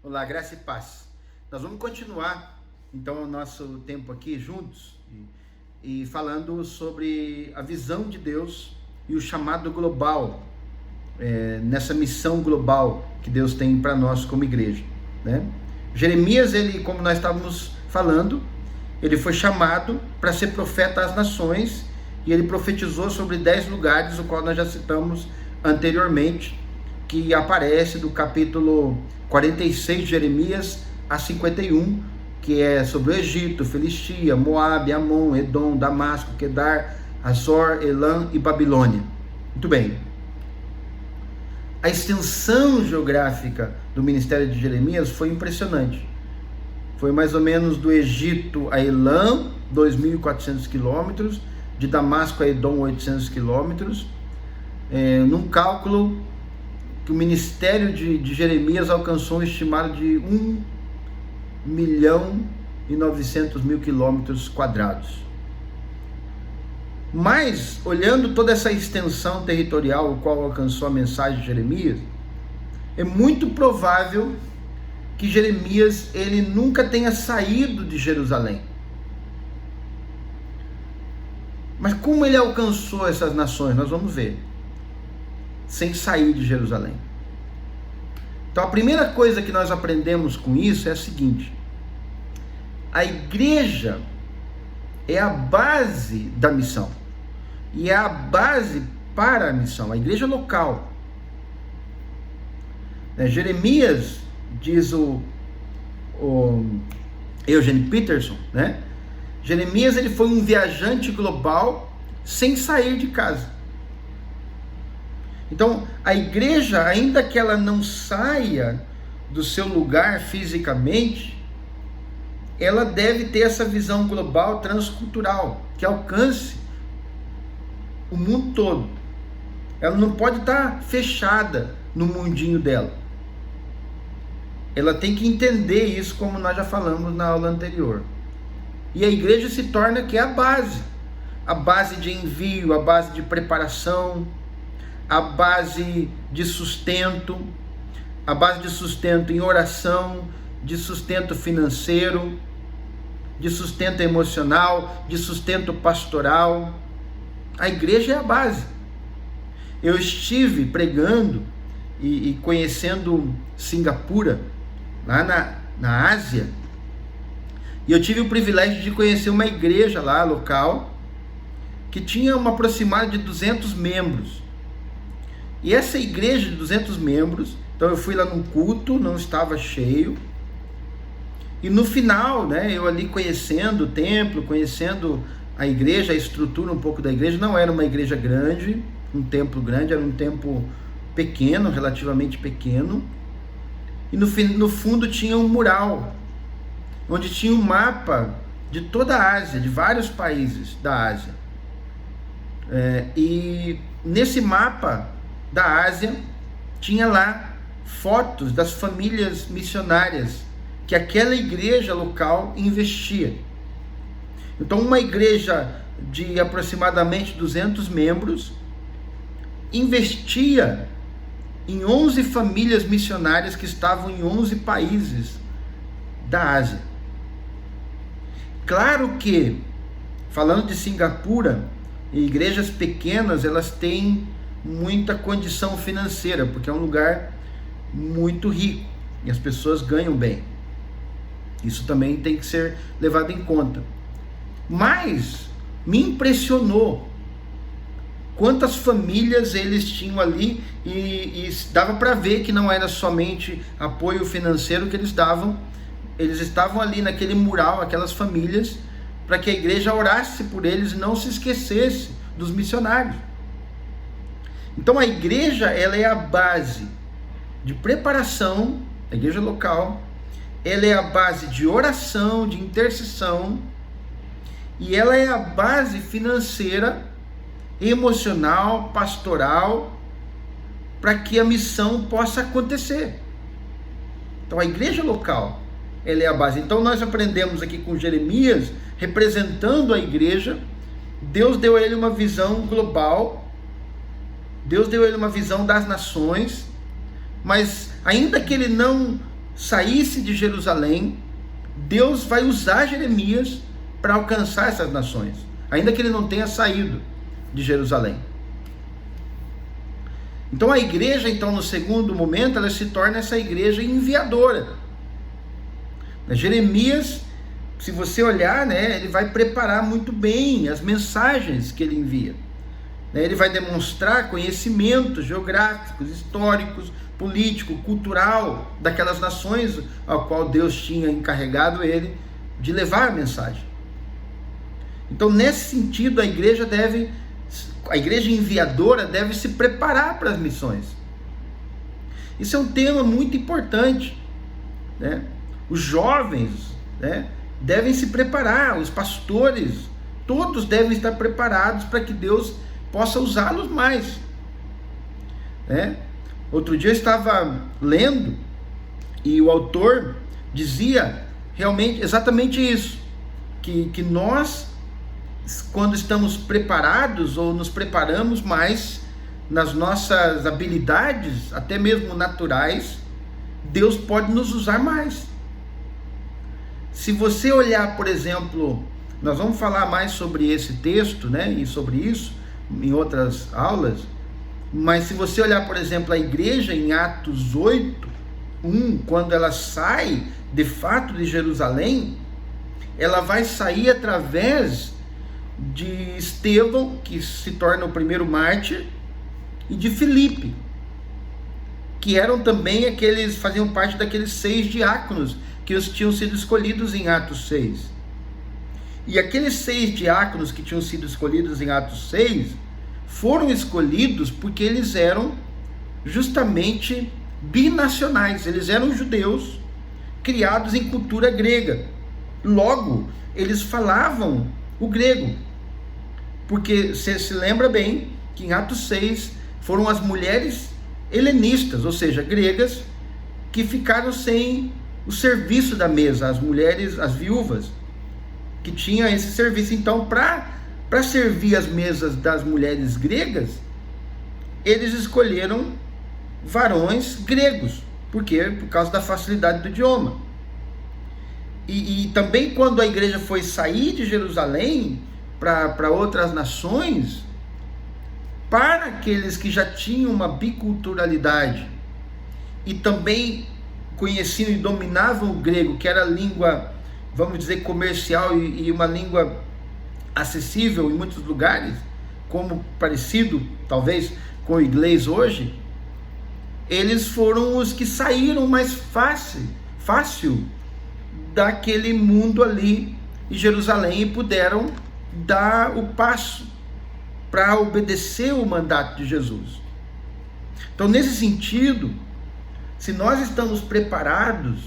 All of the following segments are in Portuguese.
Olá, graça e paz. Nós vamos continuar, então, o nosso tempo aqui juntos e falando sobre a visão de Deus e o chamado global, nessa missão global que Deus tem para nós como igreja, né? Jeremias, ele, como nós estávamos falando, ele foi chamado para ser profeta às nações e ele profetizou sobre 10 lugares, o qual nós já citamos anteriormente, que aparece do capítulo 46 de Jeremias a 51, que é sobre o Egito, Filistia, Moabe, Amon, Edom, Damasco, Quedar, Azor, Elã e Babilônia. Muito bem. A extensão geográfica do ministério de Jeremias foi impressionante. Foi mais ou menos do Egito a Elã, 2.400 quilômetros, de Damasco a Edom, 800 quilômetros, num cálculo que o ministério de Jeremias alcançou um estimado de 1.900.000 quilômetros quadrados. Mas, olhando toda essa extensão territorial, o qual alcançou a mensagem de Jeremias, é muito provável que Jeremias ele nunca tenha saído de Jerusalém. Mas como ele alcançou essas nações? Nós vamos ver. Sem sair de Jerusalém. Então a primeira coisa que nós aprendemos com isso é a seguinte: a igreja é a base da missão, e é a base para a missão, a igreja local. Jeremias, diz o Eugene Peterson, né? Jeremias ele foi um viajante global sem sair de casa. Então, a igreja, ainda que ela não saia do seu lugar fisicamente, ela deve ter essa visão global transcultural, que alcance o mundo todo. Ela não pode estar fechada no mundinho dela. Ela tem que entender isso, como nós já falamos na aula anterior. E a igreja se torna que é a base de envio, a base de preparação, a base de sustento em oração, de sustento financeiro, de sustento emocional, de sustento pastoral. A igreja é a base. Eu estive pregando e conhecendo Singapura, lá na Ásia, e eu tive o privilégio de conhecer uma igreja lá, local, que tinha uma aproximada de 200 membros. E essa igreja de 200 membros, então eu fui lá num culto, não estava cheio, e no final, né, eu ali conhecendo o templo, conhecendo a igreja, a estrutura um pouco da igreja, não era uma igreja grande, um templo grande, era um templo pequeno, relativamente pequeno, e no fundo tinha um mural, onde tinha um mapa de toda a Ásia, de vários países da Ásia, e nesse mapa da Ásia, tinha lá fotos das famílias missionárias que aquela igreja local investia. Então, uma igreja de aproximadamente 200 membros investia em 11 famílias missionárias que estavam em 11 países da Ásia. Claro que, falando de Singapura, igrejas pequenas, elas têm muita condição financeira, porque é um lugar muito rico e as pessoas ganham bem. Isso também tem que ser levado em conta. Mas me impressionou quantas famílias eles tinham ali e dava para ver que não era somente apoio financeiro que eles davam. Eles estavam ali naquele mural, aquelas famílias, para que a igreja orasse por eles e não se esquecesse dos missionários. Então a igreja, ela é a base de preparação, a igreja local, ela é a base de oração, de intercessão, e ela é a base financeira, emocional, pastoral, para que a missão possa acontecer. Então a igreja local, ela é a base. Então nós aprendemos aqui com Jeremias, representando a igreja, Deus deu a ele uma visão global, Deus deu a ele uma visão das nações, mas ainda que ele não saísse de Jerusalém, Deus vai usar Jeremias para alcançar essas nações, ainda que ele não tenha saído de Jerusalém. Então a igreja, então, no segundo momento, ela se torna essa igreja enviadora. Jeremias, se você olhar, né, ele vai preparar muito bem as mensagens que ele envia. Ele vai demonstrar conhecimentos geográficos, históricos, político, cultural daquelas nações ao qual Deus tinha encarregado ele de levar a mensagem. Então, nesse sentido, a igreja enviadora deve se preparar para as missões. Isso é um tema muito importante, né? Os jovens, né, devem se preparar, os pastores, todos devem estar preparados para que Deus possa usá-los mais, né? Outro dia eu estava lendo e o autor dizia realmente exatamente isso, que nós, quando estamos preparados ou nos preparamos mais nas nossas habilidades, até mesmo naturais, Deus pode nos usar mais. Se você olhar, por exemplo, nós vamos falar mais sobre esse texto, né, e sobre isso em outras aulas, mas se você olhar, por exemplo, a igreja em Atos 8:1, quando ela sai de fato de Jerusalém, ela vai sair através de Estevão, que se torna o primeiro mártir, e de Filipe, que eram também faziam parte daqueles 6 diáconos que tinham sido escolhidos em Atos 6. E aqueles 6 diáconos que tinham sido escolhidos em Atos 6 foram escolhidos porque eles eram justamente binacionais, eles eram judeus criados em cultura grega. Logo, eles falavam o grego, porque você se lembra bem que em Atos 6 foram as mulheres helenistas, ou seja, gregas, que ficaram sem o serviço da mesa, as mulheres, as viúvas, que tinham esse serviço. Então, para servir as mesas das mulheres gregas, eles escolheram varões gregos. Por quê? Por causa da facilidade do idioma. E também quando a igreja foi sair de Jerusalém para outras nações, para aqueles que já tinham uma biculturalidade e também conheciam e dominavam o grego, que era a língua, vamos dizer, comercial e uma língua acessível em muitos lugares, como parecido talvez com o inglês hoje, eles foram os que saíram mais fácil daquele mundo ali em Jerusalém e puderam dar o passo para obedecer o mandato de Jesus. Então, nesse sentido, se nós estamos preparados,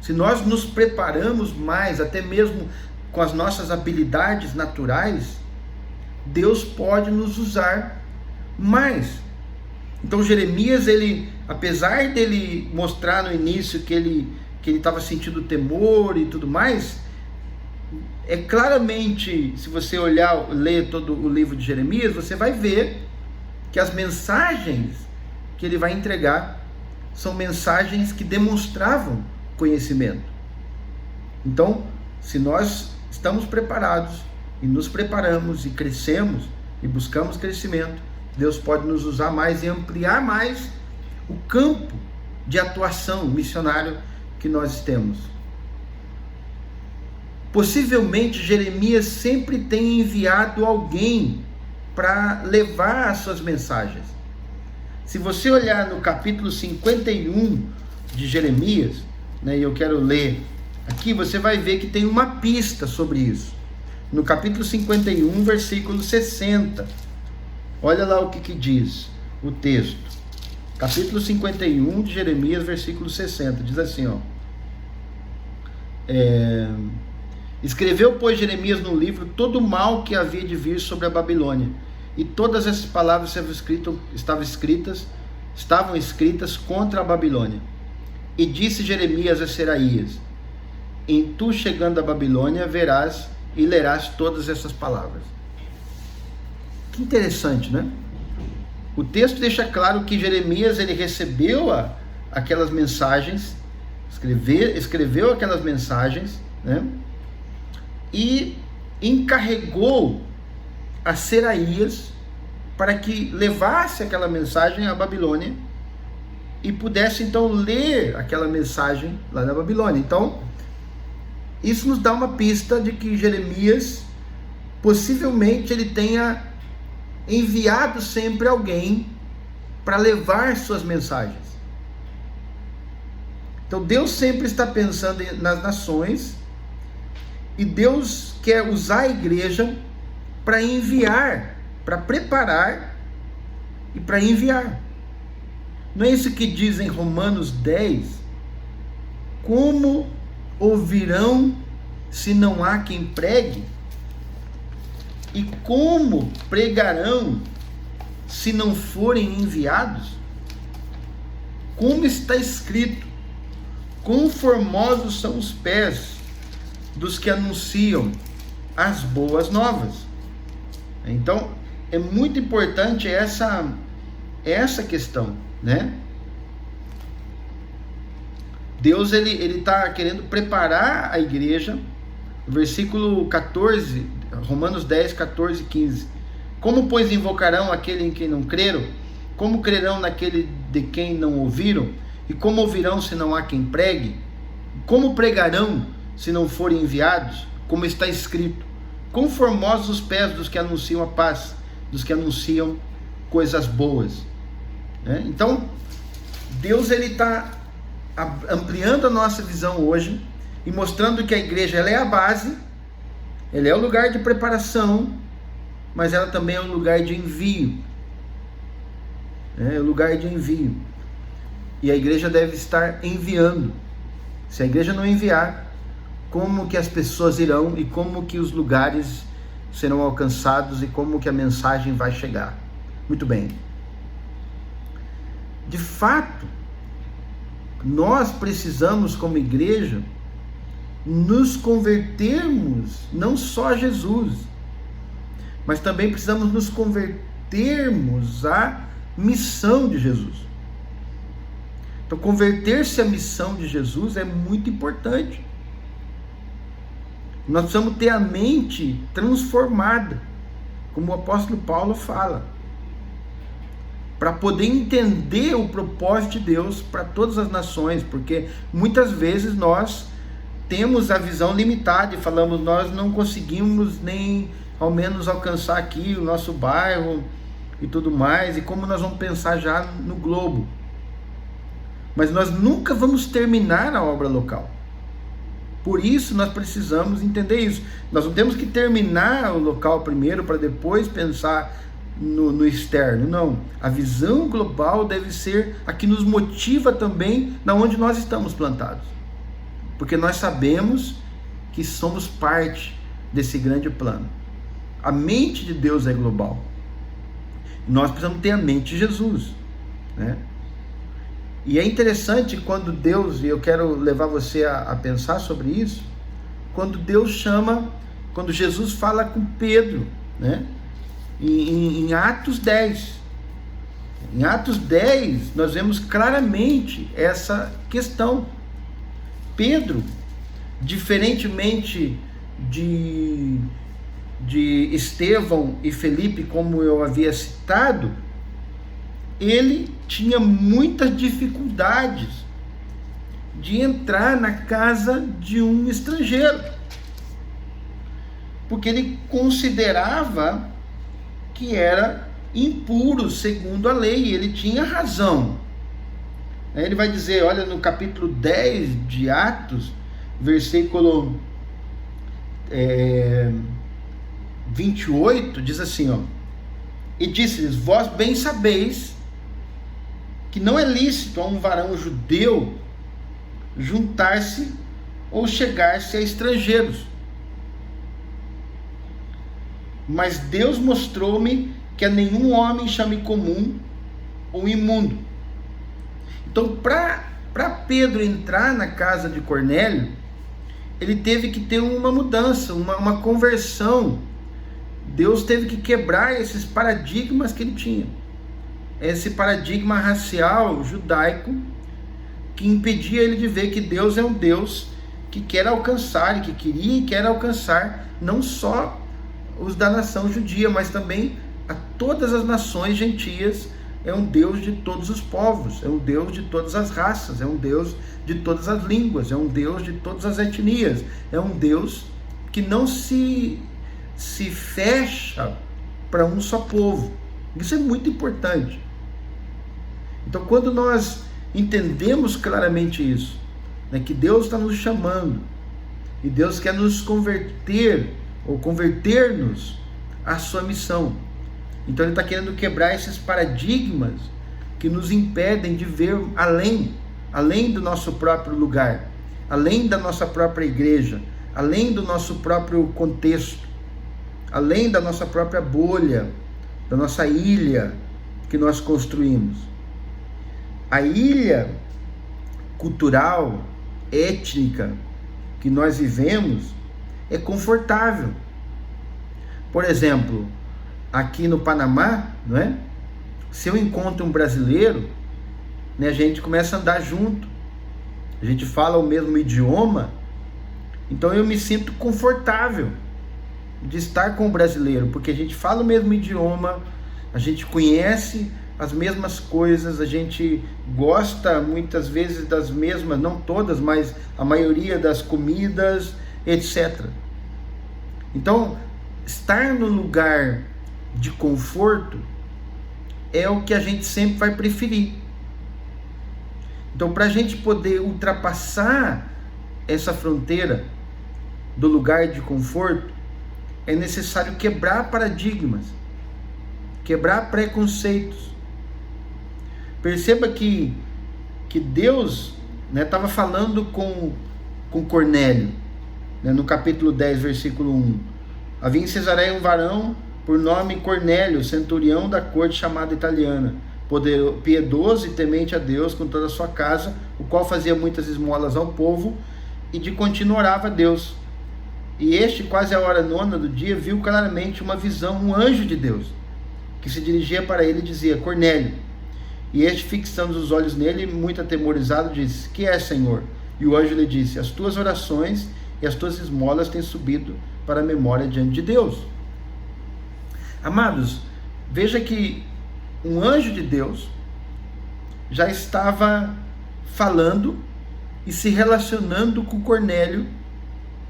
se nós nos preparamos mais, até mesmo com as nossas habilidades naturais, Deus pode nos usar mais. Então Jeremias, apesar dele mostrar no início que ele estava sentindo temor e tudo mais, é claramente, se você ler todo o livro de Jeremias, você vai ver que as mensagens que ele vai entregar são mensagens que demonstravam conhecimento. Então, se nós estamos preparados e nos preparamos e crescemos e buscamos crescimento, Deus pode nos usar mais e ampliar mais o campo de atuação missionário que nós temos. Possivelmente Jeremias sempre tem enviado alguém para levar as suas mensagens. Se você olhar no capítulo 51 de Jeremias, né, e eu quero ler aqui, você vai ver que tem uma pista sobre isso. No capítulo 51, versículo 60. Olha lá o que diz o texto. Capítulo 51 de Jeremias, versículo 60. Diz assim, ó. Escreveu, pois, Jeremias no livro todo o mal que havia de vir sobre a Babilônia. E todas essas palavras estavam escritas contra a Babilônia. E disse Jeremias a Seraías: em tu chegando à Babilônia, verás e lerás todas essas palavras. Que interessante, né? O texto deixa claro que Jeremias ele recebeu aquelas mensagens, escreveu aquelas mensagens, né? E encarregou a Seraías para que levasse aquela mensagem à Babilônia e pudesse então ler aquela mensagem lá na Babilônia. Então, isso nos dá uma pista de que Jeremias possivelmente ele tenha enviado sempre alguém para levar suas mensagens. Então Deus sempre está pensando nas nações e Deus quer usar a igreja para enviar, para preparar e para enviar. Não é isso que diz em Romanos 10? Como ouvirão se não há quem pregue? E como pregarão se não forem enviados? Como está escrito: quão formosos são os pés dos que anunciam as boas novas. Então, é muito importante essa questão, né? Deus ele está querendo preparar a igreja. Versículo 14, Romanos 10, 14 e 15. Como, pois, invocarão aquele em quem não creram? Como crerão naquele de quem não ouviram? E como ouvirão se não há quem pregue? Como pregarão se não forem enviados? Como está escrito: quão formosos os pés dos que anunciam a paz, dos que anunciam coisas boas. Então, Deus ele está ampliando a nossa visão hoje e mostrando que a igreja ela é a base, ela é o lugar de preparação, mas ela também é um lugar de envio. É o lugar de envio. E a igreja deve estar enviando. Se a igreja não enviar, como que as pessoas irão e como que os lugares serão alcançados e como que a mensagem vai chegar? Muito bem. De fato, nós precisamos como igreja nos convertermos não só a Jesus, mas também precisamos nos convertermos à missão de Jesus. Então, converter-se à missão de Jesus é muito importante. Nós precisamos ter a mente transformada, como o apóstolo Paulo fala, para poder entender o propósito de Deus para todas as nações, porque muitas vezes nós temos a visão limitada e falamos, nós não conseguimos nem ao menos alcançar aqui o nosso bairro e tudo mais, e como nós vamos pensar já no globo. Mas nós nunca vamos terminar a obra local. Por isso nós precisamos entender isso. Nós não temos que terminar o local primeiro para depois pensar no externo. Não. A visão global deve ser a que nos motiva também na onde nós estamos plantados. Porque nós sabemos que somos parte desse grande plano. A mente de Deus é global. Nós precisamos ter a mente de Jesus, né? E é interessante quando Deus, e eu quero levar você a pensar sobre isso, quando quando Jesus fala com Pedro, né? Em Atos 10. Em Atos 10, nós vemos claramente essa questão. Pedro, diferentemente de Estevão e Felipe, como eu havia citado, ele tinha muitas dificuldades de entrar na casa de um estrangeiro, porque ele considerava que era impuro segundo a lei, e ele tinha razão. Ele vai dizer, olha, no capítulo 10 de Atos, versículo 28, diz assim, ó: e disse-lhes, vós bem sabeis que não é lícito a um varão judeu juntar-se ou chegar-se a estrangeiros. Mas Deus mostrou-me que a nenhum homem chame comum ou imundo. Então, para Pedro entrar na casa de Cornélio, ele teve que ter uma mudança, uma conversão. Deus teve que quebrar esses paradigmas que ele tinha. Esse paradigma racial judaico que impedia ele de ver que Deus é um Deus que quer alcançar, e que queria e quer alcançar não só os da nação judia, mas também a todas as nações gentias. É um Deus de todos os povos, é um Deus de todas as raças, é um Deus de todas as línguas, é um Deus de todas as etnias, é um Deus que não se fecha para um só povo. Isso é muito importante. Então, quando nós entendemos claramente isso, né, que Deus está nos chamando, e Deus quer nos converter, ou converter-nos à sua missão. Então ele está querendo quebrar esses paradigmas que nos impedem de ver além do nosso próprio lugar, além da nossa própria igreja, além do nosso próprio contexto, além da nossa própria bolha, da nossa ilha que nós construímos. A ilha cultural, étnica que nós vivemos é confortável. Por exemplo, aqui no Panamá, não é? Se eu encontro um brasileiro, né, a gente começa a andar junto, a gente fala o mesmo idioma, então eu me sinto confortável de estar com o brasileiro, porque a gente fala o mesmo idioma, a gente conhece as mesmas coisas, a gente gosta muitas vezes das mesmas, não todas, mas a maioria das comidas, etc. Então, estar no lugar de conforto é o que a gente sempre vai preferir. Então, para a gente poder ultrapassar essa fronteira do lugar de conforto, é necessário quebrar paradigmas, quebrar preconceitos. Perceba que Deus estava falando com Cornélio, né, no capítulo 10, versículo 1. Havia em Cesareia um varão por nome Cornélio, centurião da corte chamada italiana, piedoso e temente a Deus com toda a sua casa, o qual fazia muitas esmolas ao povo e de contínuo orava a Deus. E este, quase à hora nona do dia, viu claramente uma visão, um anjo de Deus, que se dirigia para ele e dizia: Cornélio. E este, fixando os olhos nele, muito atemorizado, disse: Que é, Senhor? E o anjo lhe disse: As tuas orações e as tuas esmolas têm subido para a memória diante de Deus. Amados, veja que um anjo de Deus já estava falando e se relacionando com Cornélio,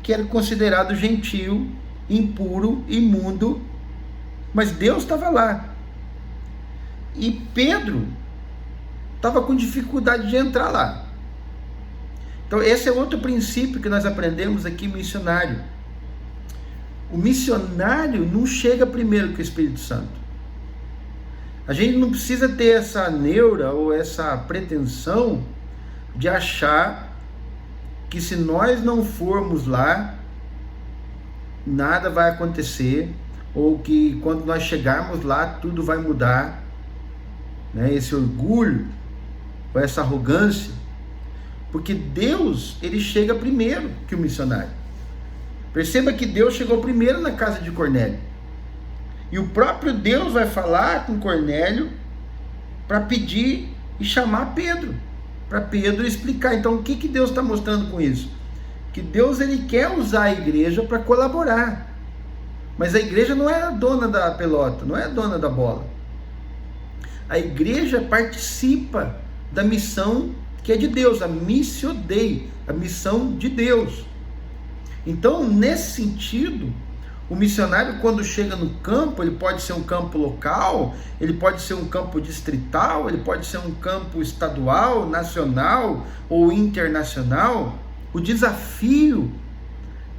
que era considerado gentil, impuro, imundo, mas Deus estava lá. E Pedro estava com dificuldade de entrar lá. Então esse é outro princípio que nós aprendemos aqui, missionário. O missionário não chega primeiro que o Espírito Santo. A gente não precisa ter essa neura ou essa pretensão de achar que se nós não formos lá, nada vai acontecer, ou que quando nós chegarmos lá, tudo vai mudar, né? Esse orgulho, ou essa arrogância, porque Deus, ele chega primeiro que o missionário. Perceba que Deus chegou primeiro na casa de Cornélio, e o próprio Deus vai falar com Cornélio para pedir e chamar Pedro, para Pedro explicar. Então o que Deus está mostrando com isso? Que Deus, ele quer usar a igreja para colaborar, mas a igreja não é a dona da pelota, não é a dona da bola. A igreja participa da missão que é de Deus, a missio Dei, a missão de Deus. Então, nesse sentido, o missionário, quando chega no campo, ele pode ser um campo local, ele pode ser um campo distrital, ele pode ser um campo estadual, nacional ou internacional. O desafio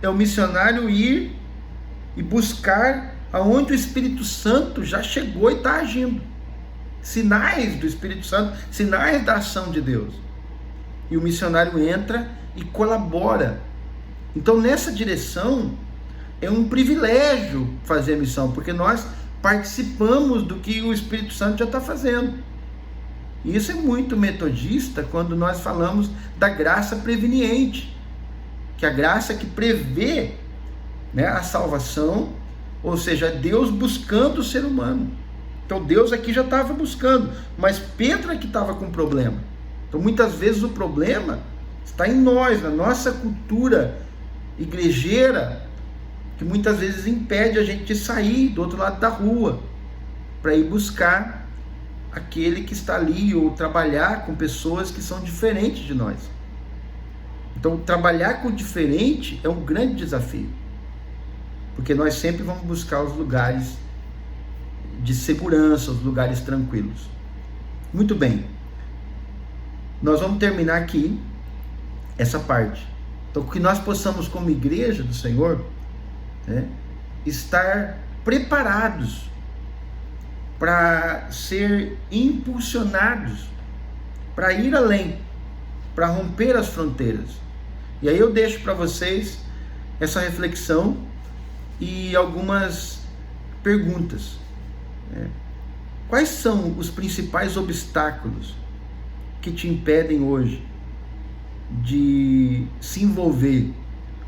é o missionário ir e buscar aonde o Espírito Santo já chegou e está agindo. Sinais do Espírito Santo, sinais da ação de Deus. E o missionário entra e colabora. Então, nessa direção, é um privilégio fazer a missão, porque nós participamos do que o Espírito Santo já está fazendo. E isso é muito metodista quando nós falamos da graça preveniente, que é a graça que prevê, né, a salvação, ou seja, Deus buscando o ser humano. Então Deus aqui já estava buscando, mas Pedro é que estava com problema. Então muitas vezes o problema está em nós, na nossa cultura igrejeira, que muitas vezes impede a gente de sair do outro lado da rua para ir buscar aquele que está ali, ou trabalhar com pessoas que são diferentes de nós. Então trabalhar com o diferente é um grande desafio, porque nós sempre vamos buscar os lugares de segurança, os lugares tranquilos. Muito bem, nós vamos terminar aqui essa parte. Então, que nós possamos, como igreja do Senhor, estar preparados para ser impulsionados, para ir além, para romper as fronteiras. E aí eu deixo para vocês essa reflexão e algumas perguntas. Quais são os principais obstáculos que te impedem hoje de se envolver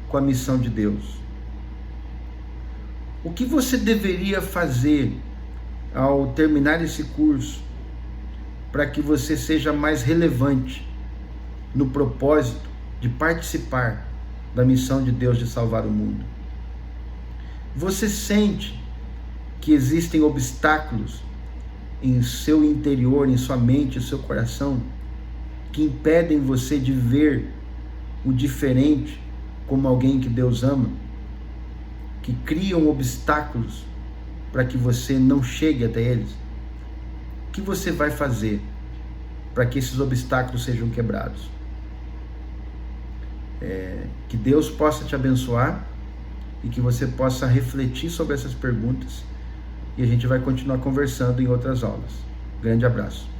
com a missão de Deus? O que você deveria fazer ao terminar esse curso para que você seja mais relevante no propósito de participar da missão de Deus de salvar o mundo? Você sente que existem obstáculos em seu interior, em sua mente, em seu coração, que impedem você de ver o diferente como alguém que Deus ama, que criam obstáculos para que você não chegue até eles? O que você vai fazer para que esses obstáculos sejam quebrados? Que Deus possa te abençoar e que você possa refletir sobre essas perguntas, e a gente vai continuar conversando em outras aulas. Grande abraço.